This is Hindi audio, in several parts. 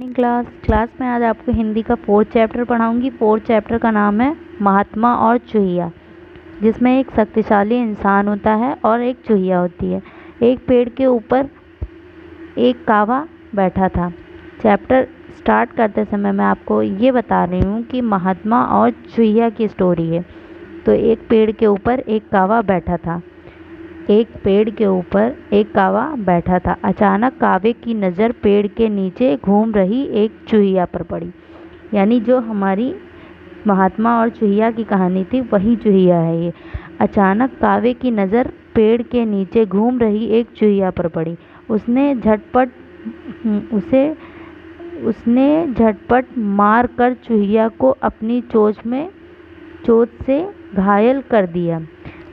क्लास में आज आपको हिंदी का 4th चैप्टर पढ़ाऊंगी। 4th चैप्टर का नाम है महात्मा और चूहिया, जिसमें एक शक्तिशाली इंसान होता है और एक चूहिया होती है। एक पेड़ के ऊपर एक कावा बैठा था। चैप्टर स्टार्ट करते समय मैं आपको ये बता रही हूँ कि महात्मा और चूहिया की स्टोरी है। तो एक पेड़ के ऊपर एक कावा बैठा था। एक पेड़ के ऊपर एक कावा बैठा था। अचानक कावे की नज़र पेड़ के नीचे घूम रही एक चूहिया पर पड़ी। यानी जो हमारी महात्मा और चूहिया की कहानी थी वही चूहिया है ये। अचानक कावे की नज़र पेड़ के नीचे घूम रही एक चूहिया पर पड़ी। उसने झटपट मार कर चूहिया को अपनी चोंच से घायल कर दिया।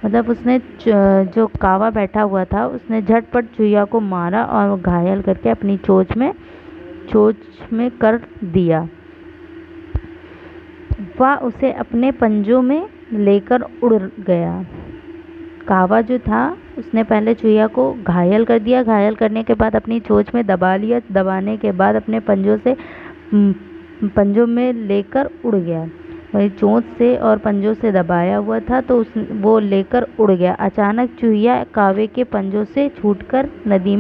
मतलब उसने जो कावा बैठा हुआ था उसने झटपट चूहिया को मारा और घायल करके अपनी चोंच में कर दिया। वह उसे अपने पंजों में लेकर उड़ गया। कावा जो था उसने पहले चूहिया को घायल कर दिया। घायल करने के बाद अपनी चोंच में दबा लिया। दबाने के बाद अपने पंजों में लेकर उड़ गया। वही चोंच से और पंजों से दबाया हुआ था तो वो लेकर उड़ गया। अचानक चूहिया कावे के पंजों से छूटकर नदी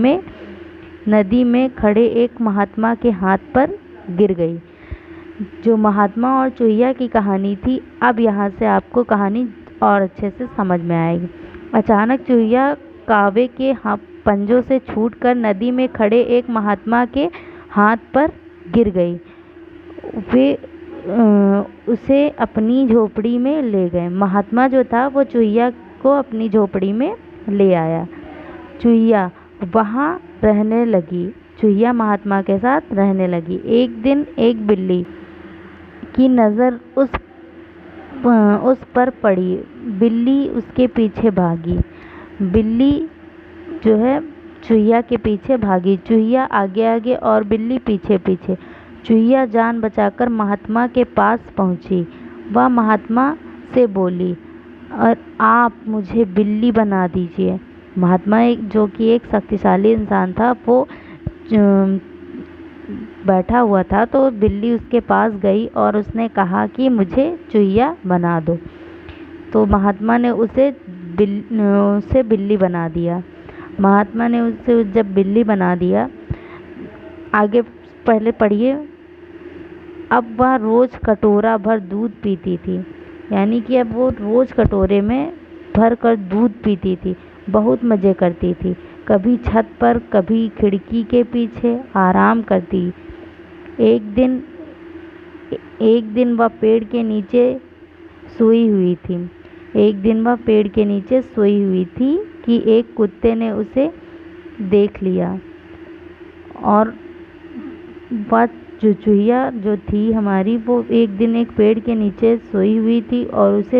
में खड़े एक महात्मा के हाथ पर गिर गई। जो महात्मा और चूहिया की कहानी थी, अब यहाँ से आपको कहानी और अच्छे से समझ में आएगी। अचानक चूहिया कावे के पंजों से छूटकर नदी में खड़े एक महात्मा के हाथ पर गिर गई। वे उसे अपनी झोपड़ी में ले गए। महात्मा जो था वो चूहिया को अपनी झोपड़ी में ले आया। चूहिया वहाँ रहने लगी। चूहिया महात्मा के साथ रहने लगी। एक दिन एक बिल्ली की नज़र उस पर पड़ी। बिल्ली उसके पीछे भागी। बिल्ली जो है चूहिया के पीछे भागी। चूहिया आगे आगे और बिल्ली पीछे पीछे। चूहिया जान बचाकर महात्मा के पास पहुंची। वह महात्मा से बोली, और आप मुझे बिल्ली बना दीजिए। महात्मा जो कि एक शक्तिशाली इंसान था, वो बैठा हुआ था, तो बिल्ली उसके पास गई और उसने कहा कि मुझे चूहिया बना दो। तो महात्मा ने उसे बिल्ली बना दिया। महात्मा ने उसे जब बिल्ली बना दिया, आगे पहले पढ़िए। अब वह रोज़ कटोरा भर दूध पीती थी। यानी कि अब वो रोज़ कटोरे में भर कर दूध पीती थी। बहुत मज़े करती थी। कभी छत पर, कभी खिड़की के पीछे आराम करती। एक दिन वह पेड़ के नीचे सोई हुई थी कि एक कुत्ते ने उसे देख लिया। और वह चूहिया जो थी हमारी, वो एक दिन एक पेड़ के नीचे सोई हुई थी और उसे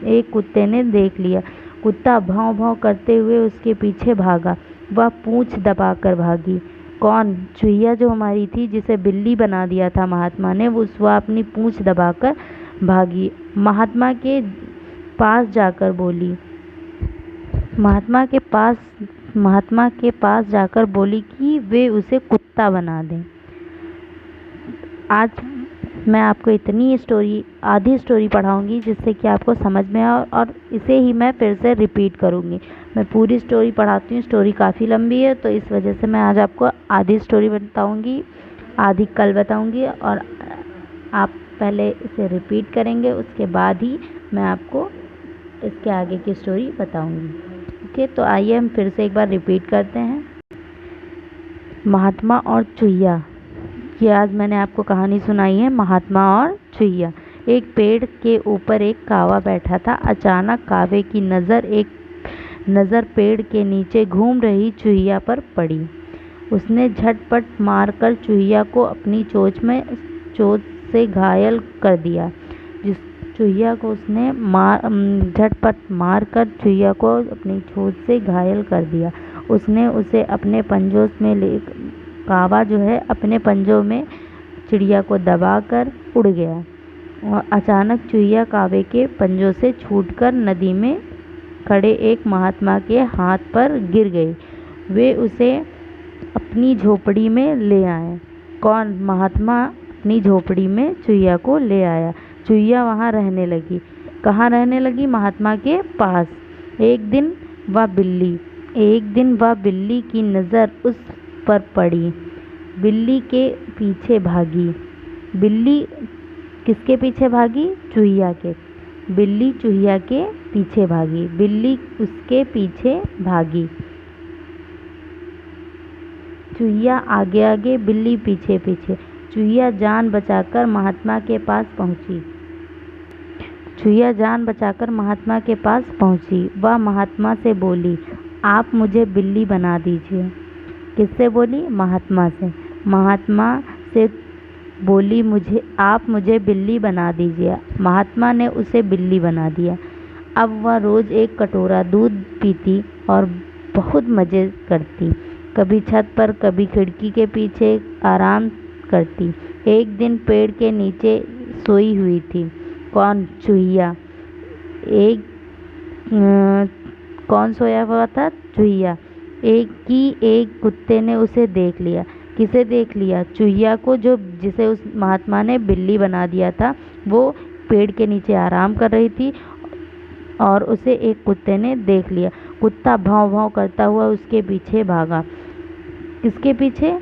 एक कुत्ते ने देख लिया। कुत्ता भौं भौं करते हुए उसके पीछे भागा। वह पूंछ दबाकर भागी। कौन? चूहिया जो हमारी थी, जिसे बिल्ली बना दिया था महात्मा ने, वह अपनी पूंछ दबाकर भागी। महात्मा के पास जाकर बोली कि वे उसे कुत्ता बना दें। आज मैं आपको आधी स्टोरी पढ़ाऊंगी जिससे कि आपको समझ में आए, और इसे ही मैं फिर से रिपीट करूंगी। मैं पूरी स्टोरी पढ़ाती हूँ, स्टोरी काफ़ी लंबी है, तो इस वजह से मैं आज आपको आधी स्टोरी बताऊंगी, आधी कल बताऊंगी, और आप पहले इसे रिपीट करेंगे, उसके बाद ही मैं आपको इसके आगे की स्टोरी बताऊंगी। ओके, तो आइए हम फिर से एक बार रिपीट करते हैं। महात्मा और चूहिया। ये आज मैंने आपको कहानी सुनाई है, महात्मा और चूहिया। एक पेड़ के ऊपर एक कावा बैठा था। अचानक कावे की नज़र पेड़ के नीचे घूम रही चूहिया पर पड़ी। उसने झटपट मारकर चूहिया को अपनी चोंच से घायल कर दिया। चूहिया को उसने झटपट मारकर चूहिया को अपनी चोंच से घायल कर दिया। उसने उसे अपने पंजों में कावा जो है अपने पंजों में चिड़िया को दबाकर उड़ गया। और अचानक चूहिया कावे के पंजों से छूटकर नदी में खड़े एक महात्मा के हाथ पर गिर गई। वे उसे अपनी झोपड़ी में ले आए। कौन? महात्मा अपनी झोपड़ी में चुहिया को ले आया। चुहिया वहाँ रहने लगी। कहाँ रहने लगी? महात्मा के पास। एक दिन वह बिल्ली की नज़र उस पर पड़ी। बिल्ली के पीछे भागी। बिल्ली किसके पीछे भागी? चुहिया के। बिल्ली चुहिया के पीछे भागी। बिल्ली उसके पीछे भागी। चुहिया आगे आगे, बिल्ली पीछे पीछे। चुहिया जान बचाकर महात्मा के पास पहुंची। चुहिया जान बचाकर महात्मा के पास पहुंची। वह महात्मा से बोली, आप मुझे बिल्ली बना दीजिए। किससे बोली? महात्मा से। महात्मा से बोली, आप मुझे बिल्ली बना दीजिए। महात्मा ने उसे बिल्ली बना दिया। अब वह रोज़ एक कटोरा दूध पीती और बहुत मज़े करती। कभी छत पर, कभी खिड़की के पीछे आराम करती। एक दिन पेड़ के नीचे सोई हुई थी। कौन? चुहिया। कौन सोया हुआ था? चुहिया। एक कुत्ते ने उसे देख लिया। किसे देख लिया? चुहिया को, जिसे उस महात्मा ने बिल्ली बना दिया था। वो पेड़ के नीचे आराम कर रही थी और उसे एक कुत्ते ने देख लिया। कुत्ता भौं भौं करता हुआ उसके पीछे भागा। किसके पीछे?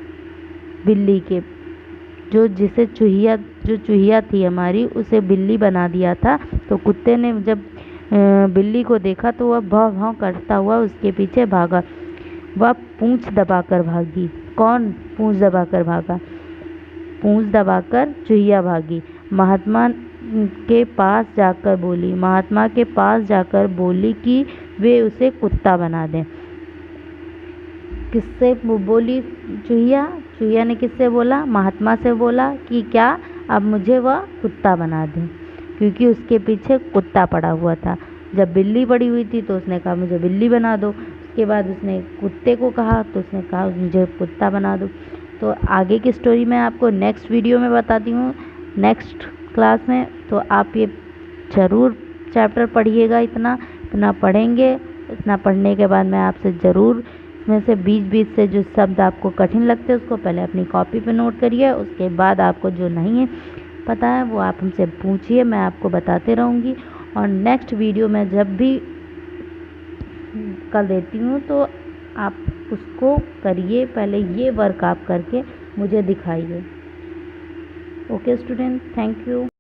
बिल्ली के। जो चुहिया थी हमारी, उसे बिल्ली बना दिया था। तो कुत्ते ने जब बिल्ली को देखा तो वह भौं भौं करता हुआ उसके पीछे भागा। वह पूंछ दबाकर भागी। कौन? पूंछ दबाकर भागा। पूंछ दबाकर चुहिया भागी। महात्मा के पास जाकर बोली कि वे उसे कुत्ता बना दें। किससे बोली? चुहिया ने किससे बोला? महात्मा से बोला कि क्या अब मुझे वह कुत्ता बना दें, क्योंकि उसके पीछे कुत्ता पड़ा हुआ था। जब बिल्ली पड़ी हुई थी तो उसने कहा मुझे बिल्ली बना दो। उसके बाद उसने कुत्ते को कहा तो उसने कहा मुझे कुत्ता बना दो। तो आगे की स्टोरी मैं आपको नेक्स्ट वीडियो में बताती हूँ, नेक्स्ट क्लास में। तो आप ये ज़रूर चैप्टर पढ़िएगा। इतना पढ़ेंगे। इतना पढ़ने के बाद मैं आपसे ज़रूर इसमें से बीच से जो शब्द आपको कठिन लगते हैं उसको पहले अपनी कॉपी पे नोट करिए। उसके बाद आपको जो नहीं है पता है वो आप हमसे पूछिए, मैं आपको बताते रहूँगी। और नेक्स्ट वीडियो में जब भी कर देती हूँ तो आप उसको करिए। पहले ये वर्क आप करके मुझे दिखाइए। Okay student, thank you.